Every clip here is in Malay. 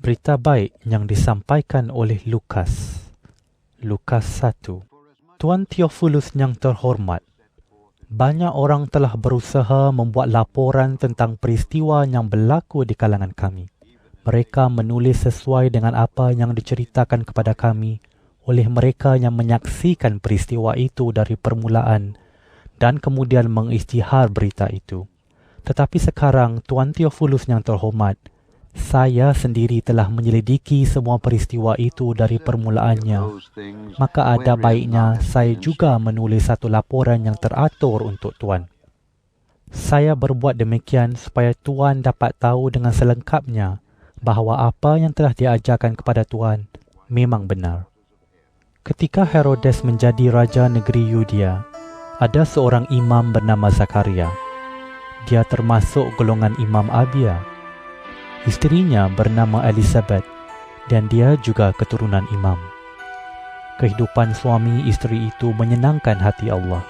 Berita baik yang disampaikan oleh Lukas. Lukas 1. Tuan Theophilus yang terhormat, banyak orang telah berusaha membuat laporan tentang peristiwa yang berlaku di kalangan kami. Mereka menulis sesuai dengan apa yang diceritakan kepada kami oleh mereka yang menyaksikan peristiwa itu dari permulaan dan kemudian mengisytihar berita itu. Tetapi sekarang, Tuan Theophilus yang terhormat, saya sendiri telah menyelidiki semua peristiwa itu dari permulaannya. Maka ada baiknya saya juga menulis satu laporan yang teratur untuk Tuan. Saya berbuat demikian supaya Tuan dapat tahu dengan selengkapnya bahawa apa yang telah diajarkan kepada Tuan memang benar. Ketika Herodes menjadi raja negeri Yudea, ada seorang imam bernama Zakaria. Dia termasuk golongan Imam Abia. Isterinya bernama Elizabeth dan dia juga keturunan imam. Kehidupan suami isteri itu menyenangkan hati Allah.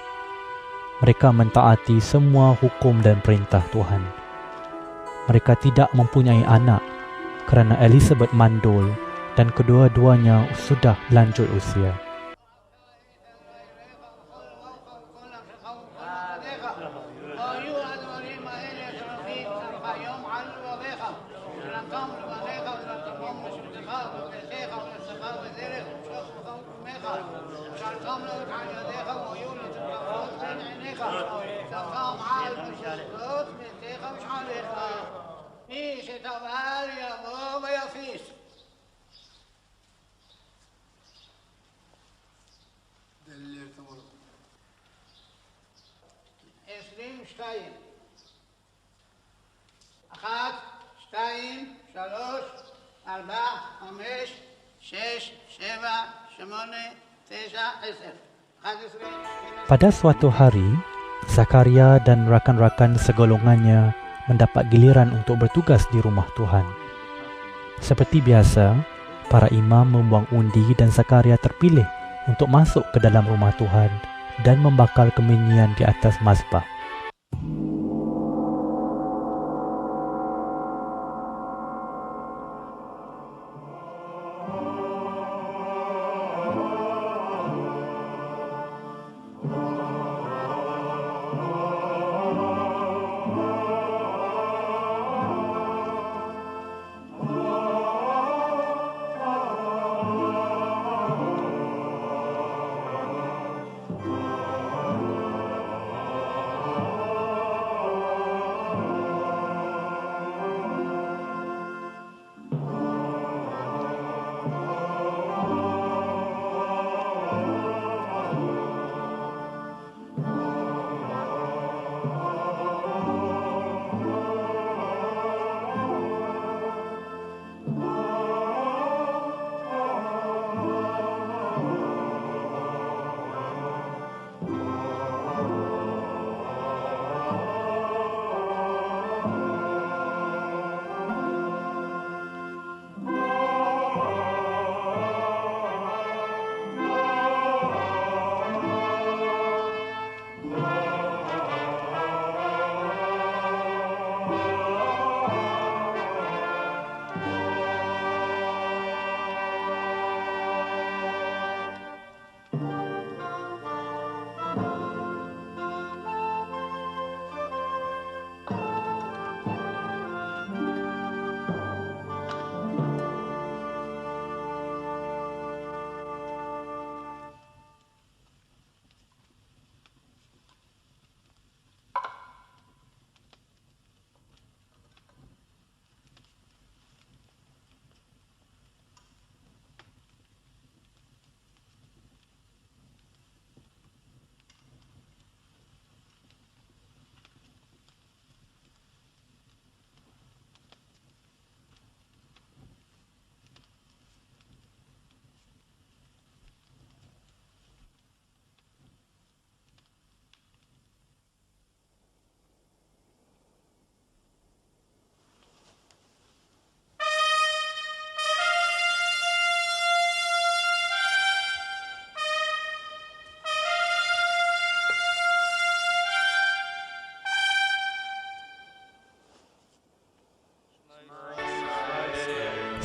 Mereka mentaati semua hukum dan perintah Tuhan. Mereka tidak mempunyai anak kerana Elizabeth mandul dan kedua-duanya sudah lanjut usia. Pada suatu hari, Zakaria dan rakan-rakan segolongannya mendapat giliran untuk bertugas di rumah Tuhan. Seperti biasa, para imam membuang undi dan Zakaria terpilih untuk masuk ke dalam rumah Tuhan dan membakar kemenyan di atas mazbah.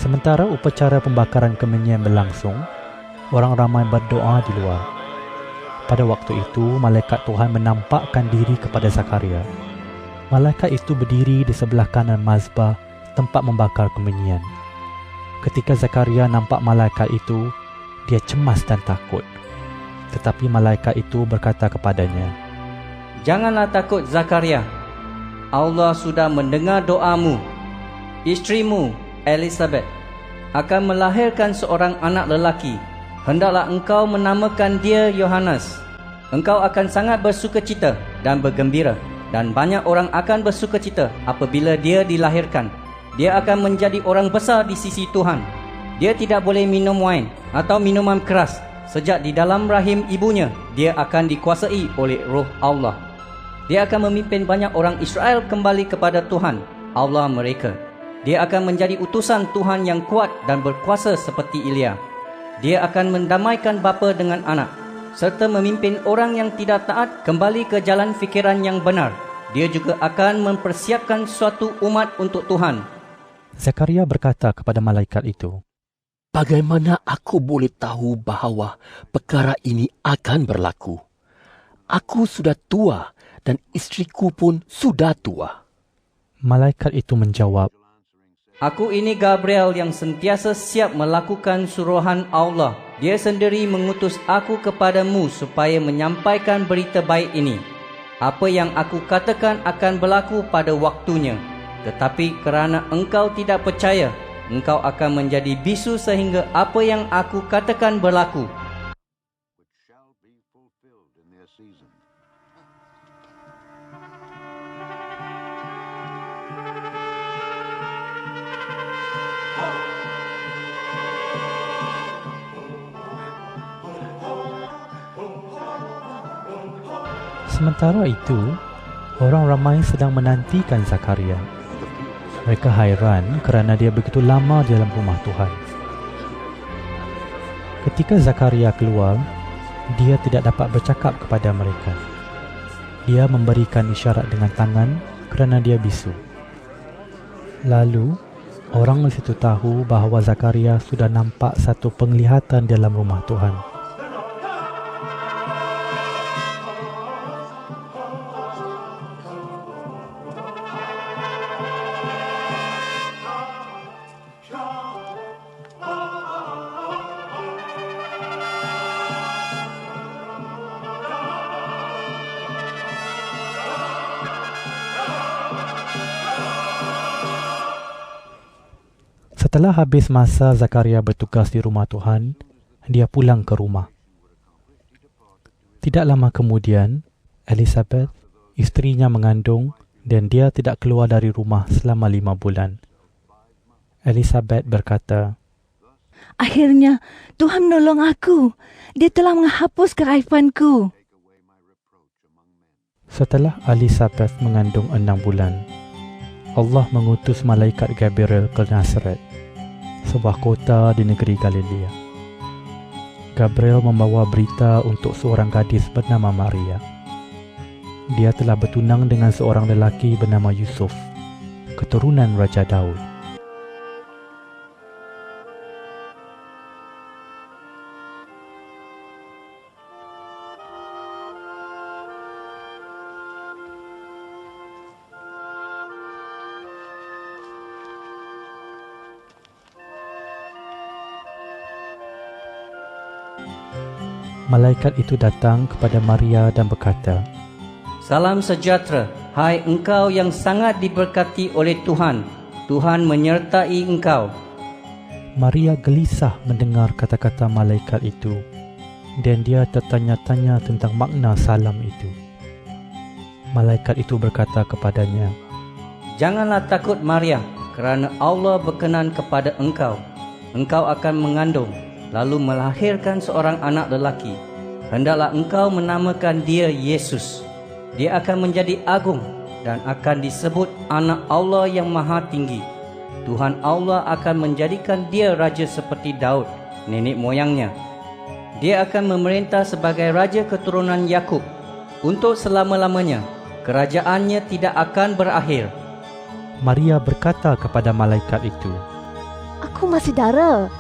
Sementara upacara pembakaran kemenyan berlangsung, orang ramai berdoa di luar. Pada waktu itu, malaikat Tuhan menampakkan diri kepada Zakaria. Malaikat itu berdiri di sebelah kanan mazbah tempat membakar kemenyan. Ketika Zakaria nampak malaikat itu, dia cemas dan takut. Tetapi malaikat itu berkata kepadanya, "Janganlah takut, Zakaria. Allah sudah mendengar doamu. Isterimu, Elizabeth, akan melahirkan seorang anak lelaki. Hendaklah engkau menamakan dia Yohanes. Engkau akan sangat bersukacita dan bergembira, dan banyak orang akan bersukacita apabila dia dilahirkan. Dia akan menjadi orang besar di sisi Tuhan. Dia tidak boleh minum wain atau minuman keras. Sejak di dalam rahim ibunya, dia akan dikuasai oleh Roh Allah. Dia akan memimpin banyak orang Israel kembali kepada Tuhan, Allah mereka. Dia akan menjadi utusan Tuhan yang kuat dan berkuasa seperti Elia. Dia akan mendamaikan bapa dengan anak, serta memimpin orang yang tidak taat kembali ke jalan fikiran yang benar. Dia juga akan mempersiapkan suatu umat untuk Tuhan." Zakaria berkata kepada malaikat itu, "Bagaimana aku boleh tahu bahawa perkara ini akan berlaku? Aku sudah tua dan isteriku pun sudah tua." Malaikat itu menjawab, "Aku ini Gabriel yang sentiasa siap melakukan suruhan Allah. Dia sendiri mengutus aku kepadamu supaya menyampaikan berita baik ini. Apa yang aku katakan akan berlaku pada waktunya. Tetapi kerana engkau tidak percaya, engkau akan menjadi bisu sehingga apa yang aku katakan berlaku." Sementara itu, orang ramai sedang menantikan Zakaria. Mereka hairan kerana dia begitu lama di dalam rumah Tuhan. Ketika Zakaria keluar, dia tidak dapat bercakap kepada mereka. Dia memberikan isyarat dengan tangan kerana dia bisu. Lalu, orang di situ tahu bahawa Zakaria sudah nampak satu penglihatan dalam rumah Tuhan. Setelah habis masa Zakaria bertugas di rumah Tuhan, dia pulang ke rumah. Tidak lama kemudian, Elizabeth, isterinya mengandung dan dia tidak keluar dari rumah selama 5 bulan. Elizabeth berkata, "Akhirnya, Tuhan menolong aku. Dia telah menghapus keaibanku." Setelah Elizabeth mengandung 6 bulan, Allah mengutus malaikat Gabriel ke Nazaret, sebuah kota di negeri Galilea. Gabriel membawa berita untuk seorang gadis bernama Maria. Dia telah bertunang dengan seorang lelaki bernama Yusuf, keturunan Raja Daud. Malaikat itu datang kepada Maria dan berkata, "Salam sejahtera, hai engkau yang sangat diberkati oleh Tuhan. Tuhan menyertai engkau." Maria gelisah mendengar kata-kata malaikat itu dan dia tertanya-tanya tentang makna salam itu. Malaikat itu berkata kepadanya, "Janganlah takut Maria, kerana Allah berkenan kepada engkau. Engkau akan mengandung, lalu melahirkan seorang anak lelaki. Hendaklah engkau menamakan dia Yesus. Dia akan menjadi agung dan akan disebut Anak Allah yang Maha Tinggi. Tuhan Allah akan menjadikan dia raja seperti Daud, nenek moyangnya. Dia akan memerintah sebagai raja keturunan Yakub untuk selama-lamanya. Kerajaannya tidak akan berakhir." Maria berkata kepada malaikat itu, Aku masih dara.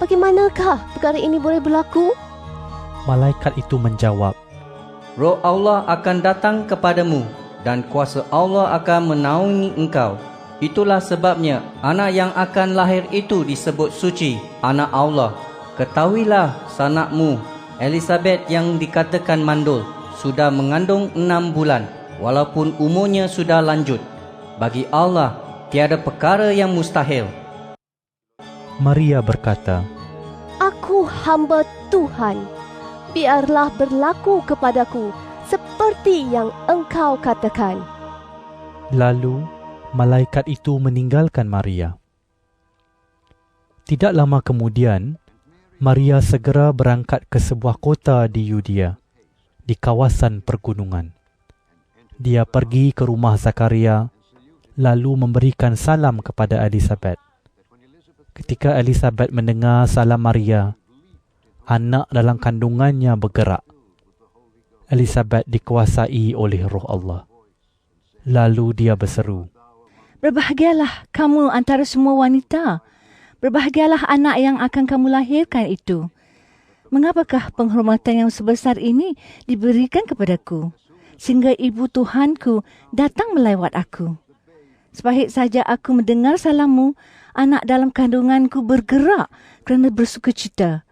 Bagaimanakah perkara ini boleh berlaku? Malaikat itu menjawab, Roh Allah akan datang kepadamu dan kuasa Allah akan menaungi engkau. Itulah sebabnya anak yang akan lahir itu disebut suci, anak Allah. Ketahuilah sanakmu, Elizabeth yang dikatakan mandul, sudah mengandung 6 bulan, walaupun umurnya sudah lanjut. Bagi Allah, tiada perkara yang mustahil. Maria berkata, Aku hamba Tuhan. Biarlah berlaku kepadaku seperti yang engkau katakan. Lalu malaikat itu meninggalkan Maria. Tidak lama kemudian, Maria segera berangkat ke sebuah kota di Yudea, di kawasan pergunungan. Dia pergi ke rumah Zakaria, lalu memberikan salam kepada Elizabeth. Ketika Elizabeth mendengar salam Maria, anak dalam kandungannya bergerak. Elizabeth dikuasai oleh Roh Allah. Lalu dia berseru, Berbahagialah kamu antara semua wanita. Berbahagialah anak yang akan kamu lahirkan itu. Mengapakah penghormatan yang sebesar ini diberikan kepadaku, sehingga ibu Tuhanku datang melewat aku? Sepahit saja aku mendengar salammu, anak dalam kandunganku bergerak kerana bersukacita.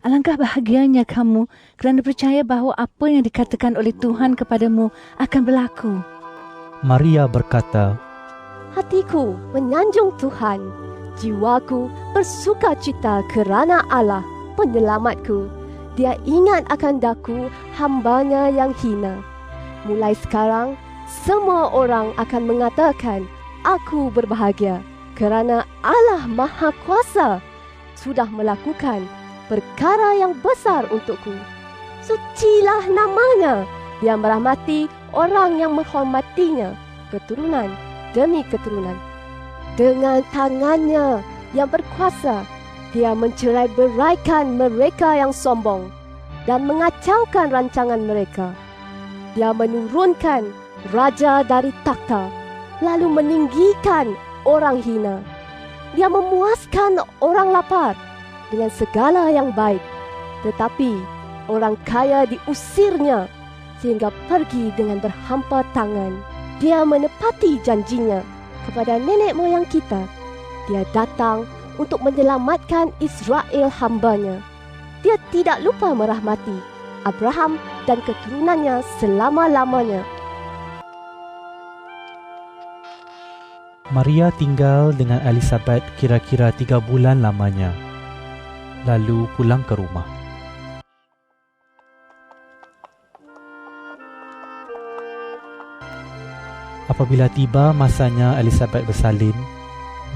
Alangkah bahagianya kamu kerana percaya bahawa apa yang dikatakan oleh Tuhan kepadamu akan berlaku. Maria berkata, Hatiku menyanjung Tuhan. Jiwaku bersukacita kerana Allah, penyelamatku. Dia ingat akan daku, hambanya yang hina. Mulai sekarang, semua orang akan mengatakan, aku berbahagia kerana Allah Maha Kuasa sudah melakukan perkara yang besar untukku. Sucilah namanya. Dia merahmati orang yang menghormatinya, keturunan demi keturunan. Dengan tangannya yang berkuasa, dia mencerai-beraikan mereka yang sombong dan mengacaukan rancangan mereka. Dia menurunkan raja dari takhta, lalu meninggikan orang hina. Dia memuaskan orang lapar dengan segala yang baik, tetapi orang kaya diusirnya sehingga pergi dengan berhampa tangan. Dia menepati janjinya kepada nenek moyang kita. Dia datang untuk menyelamatkan Israel hambanya. Dia tidak lupa merahmati Abraham dan keturunannya selama-lamanya. Maria tinggal dengan Elizabeth kira-kira 3 bulan lamanya, lalu pulang ke rumah. Apabila tiba masanya Elizabeth bersalin,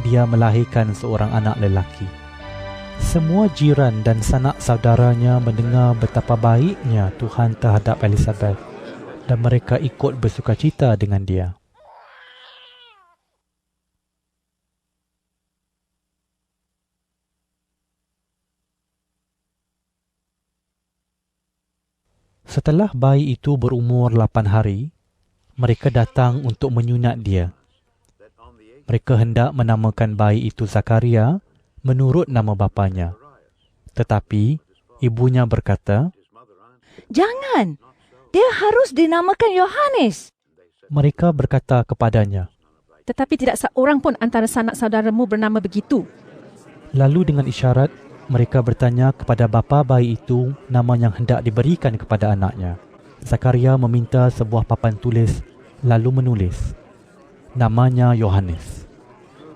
dia melahirkan seorang anak lelaki. Semua jiran dan sanak saudaranya mendengar betapa baiknya Tuhan terhadap Elizabeth dan mereka ikut bersukacita dengan dia. Setelah bayi itu berumur 8 hari, mereka datang untuk menyunat dia. Mereka hendak menamakan bayi itu Zakaria menurut nama bapanya. Tetapi ibunya berkata, Jangan, dia harus dinamakan Yohanes. Mereka berkata kepadanya. Tetapi tidak seorang pun antara sanak saudaramu bernama begitu. Lalu dengan isyarat, mereka bertanya kepada bapa bayi itu nama yang hendak diberikan kepada anaknya. Zakaria meminta sebuah papan tulis, lalu menulis, namanya Yohanes.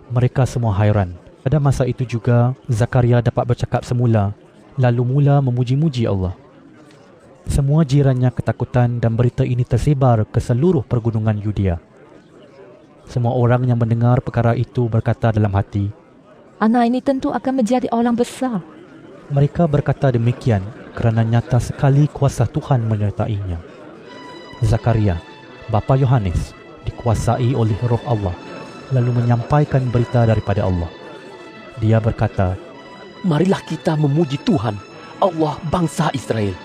Mereka semua hairan. Pada masa itu juga, Zakaria dapat bercakap semula, lalu mula memuji-muji Allah. Semua jirannya ketakutan dan berita ini tersebar ke seluruh pergunungan Yudea. Semua orang yang mendengar perkara itu berkata dalam hati, Anak ini tentu akan menjadi orang besar. Mereka berkata demikian kerana nyata sekali kuasa Tuhan menyertainya. Zakaria, bapa Yohanes, dikuasai oleh Roh Allah, lalu menyampaikan berita daripada Allah. Dia berkata, Marilah kita memuji Tuhan, Allah bangsa Israel.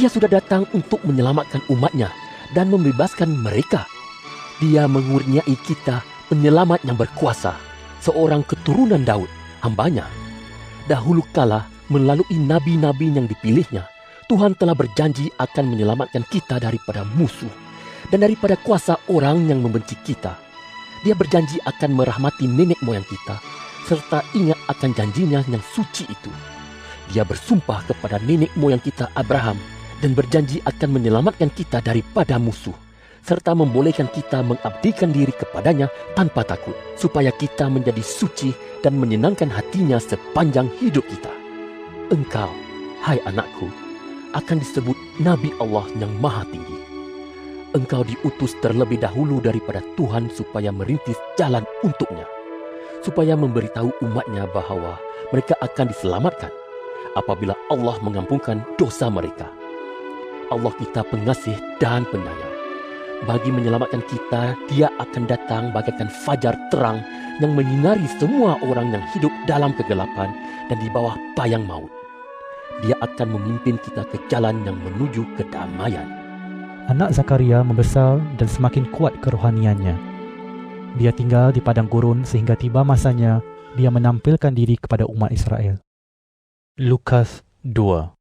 Dia sudah datang untuk menyelamatkan umatnya dan membebaskan mereka. Dia mengurniai kita penyelamat yang berkuasa, seorang keturunan Daud, hambanya. Dahulu kala melalui nabi-nabi yang dipilihnya, Tuhan telah berjanji akan menyelamatkan kita daripada musuh dan daripada kuasa orang yang membenci kita. Dia berjanji akan merahmati nenek moyang kita, serta ingat akan janjinya yang suci itu. Dia bersumpah kepada nenek moyang kita Abraham dan berjanji akan menyelamatkan kita daripada musuh, serta membolehkan kita mengabdikan diri kepadanya tanpa takut, supaya kita menjadi suci dan menyenangkan hatinya sepanjang hidup kita. Engkau, hai anakku, akan disebut Nabi Allah yang Maha Tinggi. Engkau diutus terlebih dahulu daripada Tuhan supaya merintis jalan untuknya, supaya memberitahu umatnya bahawa mereka akan diselamatkan apabila Allah mengampunkan dosa mereka. Allah kita pengasih dan penyayang. Bagi menyelamatkan kita, Dia akan datang bagaikan fajar terang yang menyinari semua orang yang hidup dalam kegelapan dan di bawah bayang maut. Dia akan memimpin kita ke jalan yang menuju kedamaian. Anak Zakaria membesar dan semakin kuat kerohaniannya. Dia tinggal di padang gurun sehingga tiba masanya dia menampilkan diri kepada umat Israel. Lukas 2.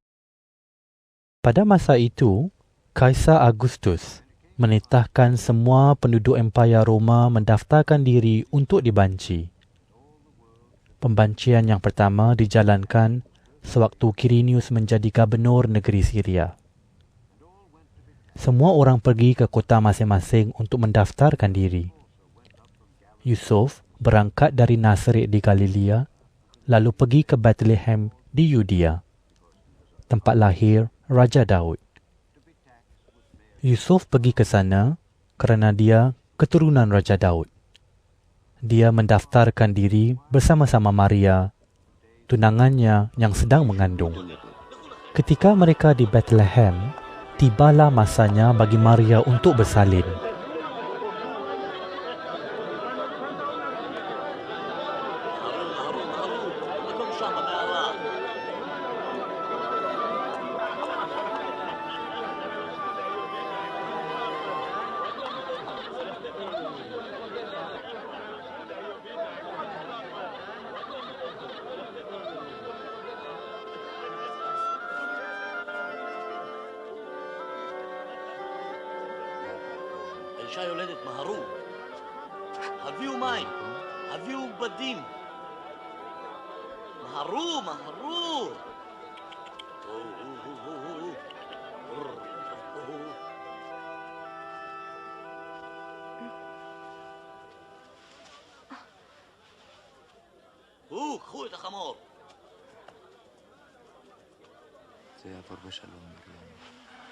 Pada masa itu, Kaisar Agustus menitahkan semua penduduk Empayar Roma mendaftarkan diri untuk dibanci. Pembancian yang pertama dijalankan sewaktu Quirinius menjadi gubernur negeri Syria. Semua orang pergi ke kota masing-masing untuk mendaftarkan diri. Yusuf berangkat dari Nazaret di Galilea, lalu pergi ke Bethlehem di Yudea, tempat lahir Raja Daud. Yusuf pergi ke sana kerana dia keturunan Raja Daud. Dia mendaftarkan diri bersama-sama Maria, tunangannya yang sedang mengandung. Ketika mereka di Bethlehem, tibalah masanya bagi Maria untuk bersalin. האישה יולדת מהרו. הביאו מים, הביאו בדים. מהרו, מהרו. קחו את החמור. זה יעבור בשלום,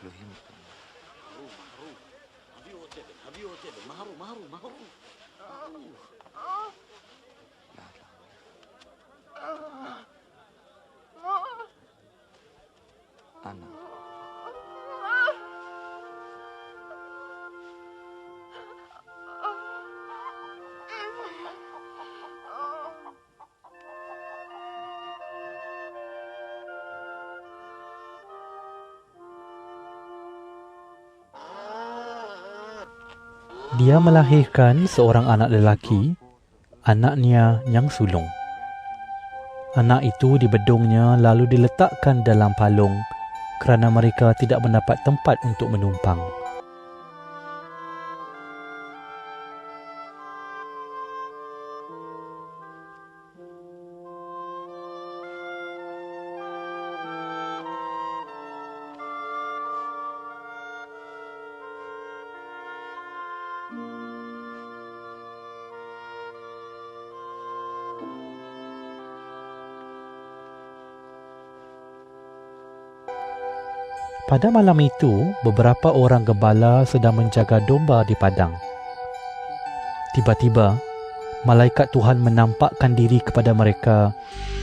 אלוהים איתנו. מהרו, מהרו. הביאו עוד תבן, הביאו עוד תבן. מהרו, מהרו, מהרו. לאט לאט. אנא. Dia melahirkan seorang anak lelaki, anaknya yang sulung. Anak itu dibedungnya lalu diletakkan dalam palung kerana mereka tidak mendapat tempat untuk menumpang. Pada malam itu, beberapa orang gembala sedang menjaga domba di padang. Tiba-tiba, malaikat Tuhan menampakkan diri kepada mereka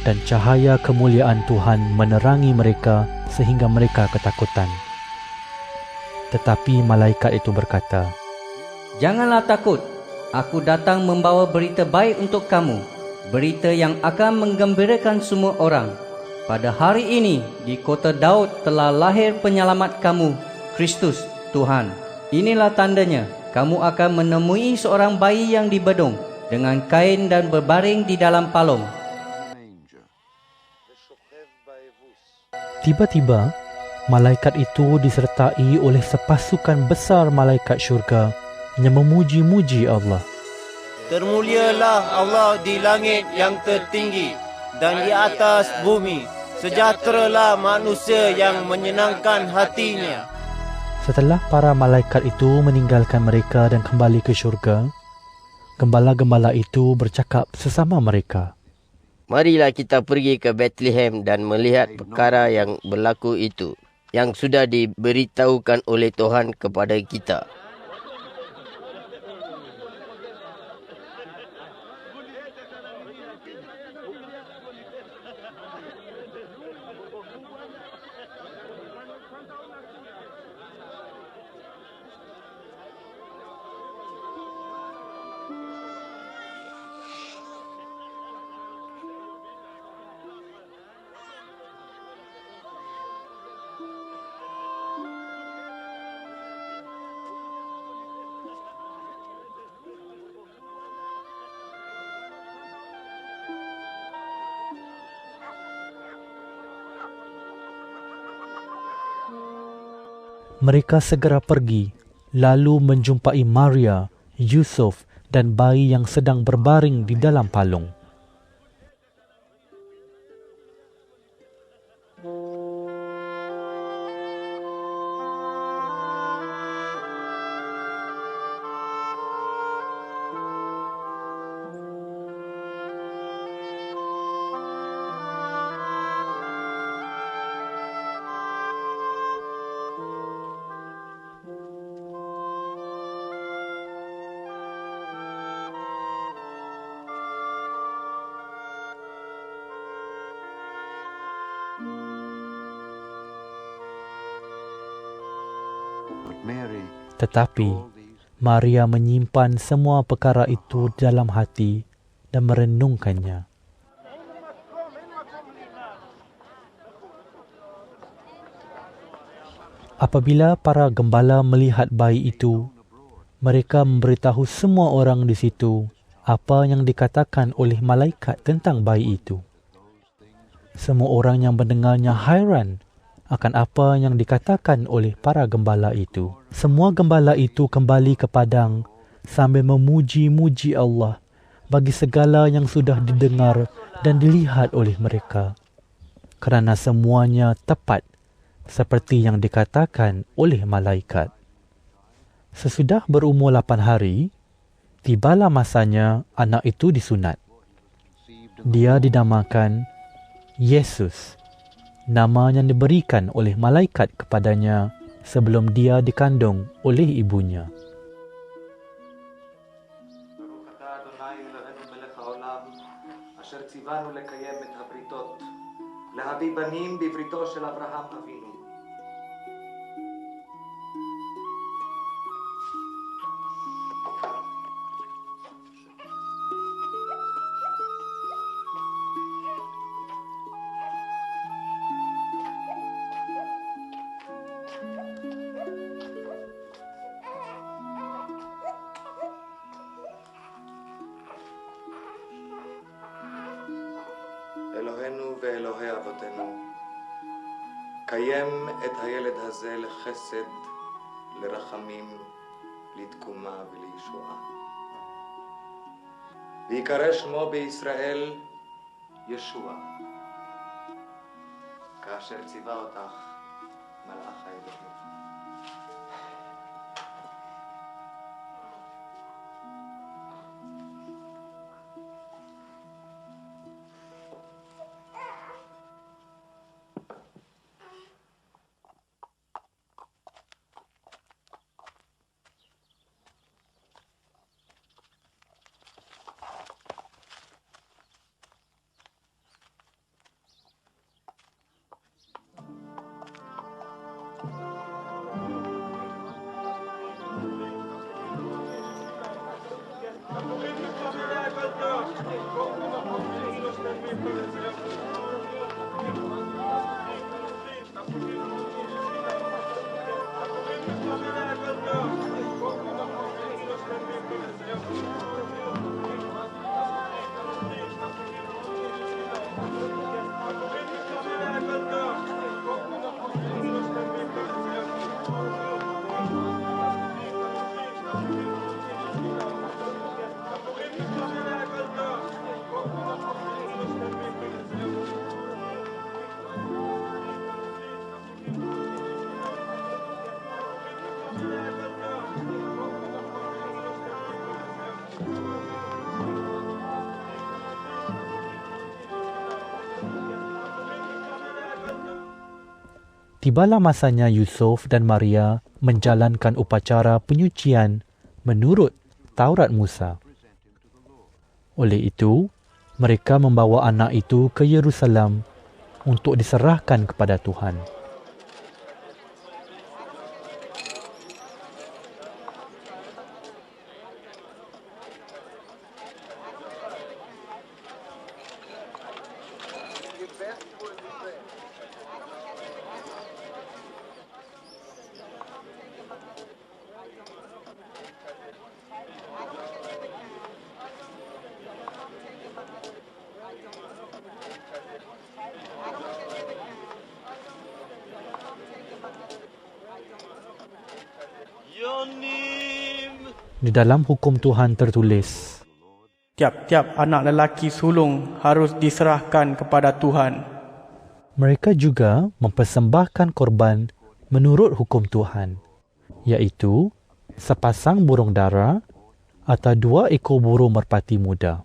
dan cahaya kemuliaan Tuhan menerangi mereka sehingga mereka ketakutan. Tetapi malaikat itu berkata, "Janganlah takut, aku datang membawa berita baik untuk kamu, berita yang akan menggembirakan semua orang. Pada hari ini, di kota Daud telah lahir penyelamat kamu, Kristus, Tuhan. Inilah tandanya, kamu akan menemui seorang bayi yang dibedung dengan kain dan berbaring di dalam palung." Tiba-tiba, malaikat itu disertai oleh sepasukan besar malaikat syurga yang memuji-muji Allah. Termulialah Allah di langit yang tertinggi dan di atas bumi. Sejahteralah manusia yang menyenangkan hatinya. Setelah para malaikat itu meninggalkan mereka dan kembali ke syurga, gembala-gembala itu bercakap sesama mereka. Marilah kita pergi ke Bethlehem dan melihat perkara yang berlaku itu, yang sudah diberitahukan oleh Tuhan kepada kita. Mereka segera pergi, lalu menjumpai Maria, Yusuf dan bayi yang sedang berbaring di dalam palung. Tetapi Maria menyimpan semua perkara itu dalam hati dan merenungkannya. Apabila para gembala melihat bayi itu, mereka memberitahu semua orang di situ apa yang dikatakan oleh malaikat tentang bayi itu. Semua orang yang mendengarnya hairan akan apa yang dikatakan oleh para gembala itu. Semua gembala itu kembali ke padang sambil memuji-muji Allah bagi segala yang sudah didengar dan dilihat oleh mereka, kerana semuanya tepat seperti yang dikatakan oleh malaikat. Sesudah berumur 8 hari, tibalah masanya anak itu disunat. Dia dinamakan Yesus, nama yang diberikan oleh malaikat kepadanya sebelum dia dikandung oleh ibunya. אלוהינו ואלוהי אבותינו, קיים את הילד הזה לחסד, לרחמים, לתקומה ולישועה. ויקרא שמו בישראל ישוע, כאשר ציווה אותך מלאך האלוהים. tibalah masanya Yusuf dan Maria menjalankan upacara penyucian menurut Taurat Musa. Oleh itu, mereka membawa anak itu ke Yerusalem untuk diserahkan kepada Tuhan. Di dalam hukum Tuhan tertulis, tiap-tiap anak lelaki sulung harus diserahkan kepada Tuhan. Mereka juga mempersembahkan korban menurut hukum Tuhan, iaitu sepasang burung dara atau 2 ekor burung merpati muda.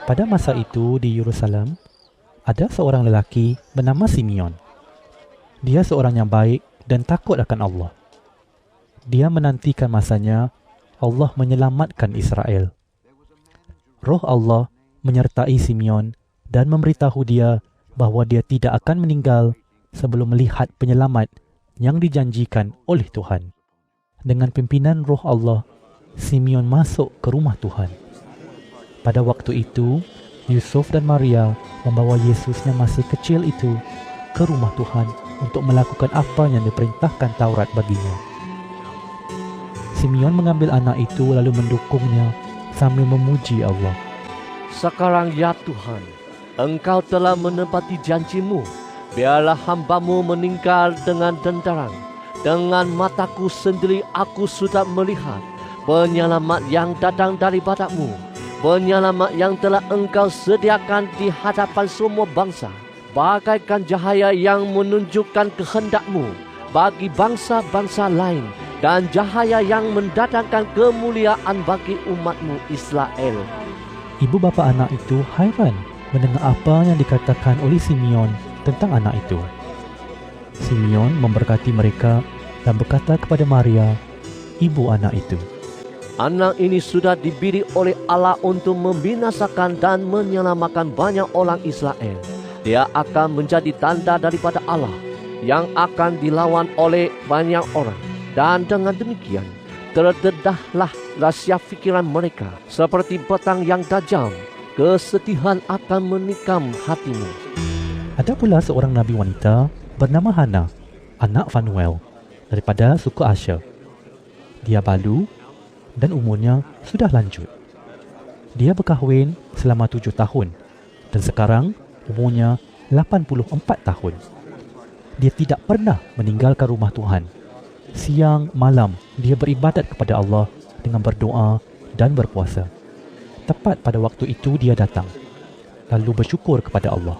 Pada masa itu di Yerusalem, ada seorang lelaki bernama Simeon. Dia seorang yang baik dan takut akan Allah. Dia menantikan masanya Allah menyelamatkan Israel. Roh Allah menyertai Simeon dan memberitahu dia bahawa dia tidak akan meninggal sebelum melihat penyelamat yang dijanjikan oleh Tuhan. Dengan pimpinan Roh Allah, Simeon masuk ke rumah Tuhan. Pada waktu itu, Yusuf dan Maria membawa Yesus yang masih kecil itu ke rumah Tuhan untuk melakukan apa yang diperintahkan Taurat baginya. Simeon mengambil anak itu lalu mendukungnya sambil memuji Allah. Sekarang ya Tuhan, Engkau telah menepati janji-Mu. Biarlah hamba-Mu meninggal dengan dentarang. Dengan mataku sendiri aku sudah melihat penyelamat yang datang daripada-Mu. Penyelamat yang telah Engkau sediakan di hadapan semua bangsa, bagaikan cahaya yang menunjukkan kehendak-Mu bagi bangsa-bangsa lain dan cahaya yang mendatangkan kemuliaan bagi umat-Mu Israel. Ibu bapa anak itu hairan mendengar apa yang dikatakan oleh Simeon tentang anak itu. Simeon memberkati mereka dan berkata kepada Maria, ibu anak itu, anak ini sudah diberi oleh Allah untuk membinasakan dan menyelamatkan banyak orang Israel. Dia akan menjadi tanda daripada Allah yang akan dilawan oleh banyak orang. Dan dengan demikian, terdedahlah rahsia fikiran mereka. Seperti petang yang tajam, kesedihan akan menikam hatimu. Ada pula seorang nabi wanita bernama Hana, anak Fanuel, daripada suku Asher. Dia balu dan umurnya sudah lanjut. Dia berkahwin selama 7 tahun dan sekarang umurnya 84 tahun. Dia tidak pernah meninggalkan rumah Tuhan. Siang malam dia beribadat kepada Allah dengan berdoa dan berpuasa. Tepat pada waktu itu dia datang, lalu bersyukur kepada Allah.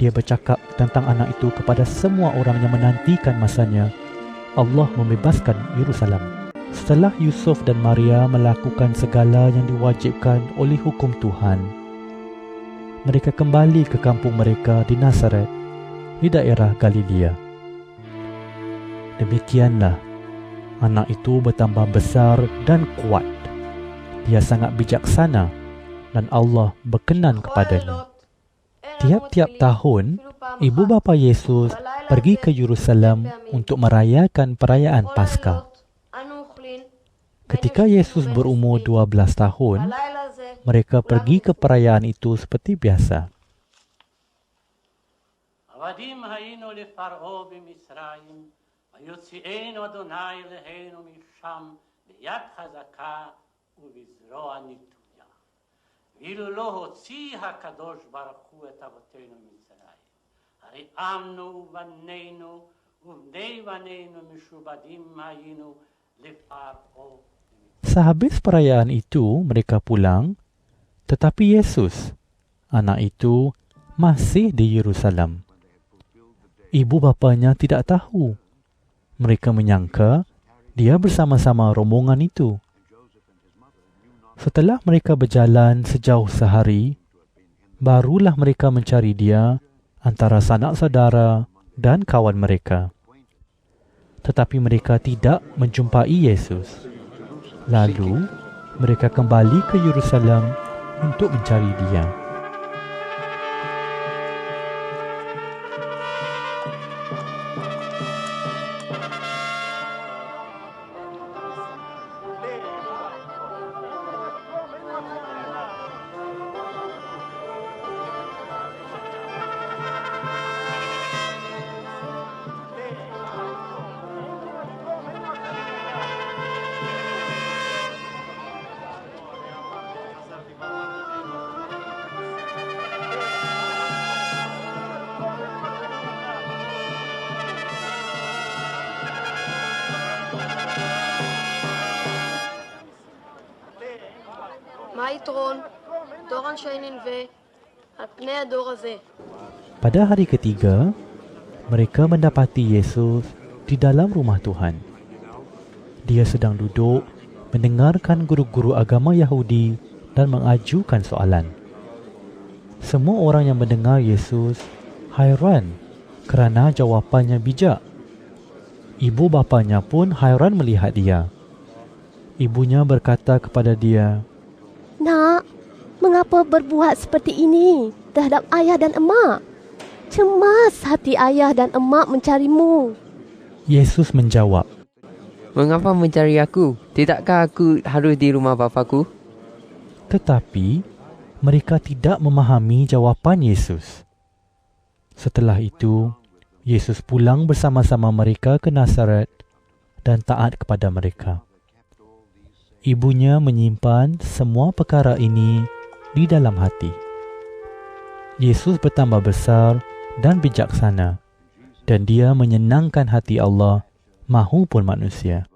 Dia bercakap tentang anak itu kepada semua orang yang menantikan masanya Allah membebaskan Yerusalem. Setelah Yusuf dan Maria melakukan segala yang diwajibkan oleh hukum Tuhan, mereka kembali ke kampung mereka di Nazaret, di daerah Galilea. Demikianlah, anak itu bertambah besar dan kuat. Dia sangat bijaksana dan Allah berkenan kepadanya. Tiap-tiap tahun, ibu bapa Yesus pergi ke Yerusalem untuk merayakan perayaan Paskah. Ketika Yesus berumur 12 tahun, mereka pergi ke perayaan itu seperti biasa. עבדים היינו לפרעה במצרים, ויוציאנו אדוני אלינו משם ביד חזקה ובזרוע נטויה. ואילו לא הוציא הקדוש ברוך הוא את אבותינו ממצרים, הרי עמנו ובנינו ובני בנינו משועבדים היינו לפרעה. Sehabis perayaan itu, mereka pulang, tetapi Yesus, anak itu, masih di Yerusalem. Ibu bapanya tidak tahu. Mereka menyangka dia bersama-sama rombongan itu. Setelah mereka berjalan sejauh sehari, barulah mereka mencari dia antara sanak saudara dan kawan mereka. Tetapi mereka tidak menjumpai Yesus. Lalu, mereka kembali ke Yerusalem untuk mencari dia. מה היתרון? תורן שננבא על פני הדור הזה. Pada hari ketiga, mereka mendapati Yesus di dalam rumah Tuhan. Dia sedang duduk mendengarkan guru-guru agama Yahudi dan mengajukan soalan. Semua orang yang mendengar Yesus hairan kerana jawapannya bijak. Ibu bapanya pun hairan melihat dia. Ibunya berkata kepada dia, Nak, mengapa berbuat seperti ini terhadap ayah dan emak? Cemas hati ayah dan emak mencarimu. Yesus menjawab, Mengapa mencari aku? Tidakkah aku harus di rumah bapaku? Tetapi mereka tidak memahami jawapan Yesus. Setelah itu, Yesus pulang bersama-sama mereka ke Nazaret dan taat kepada mereka. Ibunya menyimpan semua perkara ini di dalam hati. Yesus bertambah besar dan bijaksana, dan dia menyenangkan hati Allah mahupun manusia.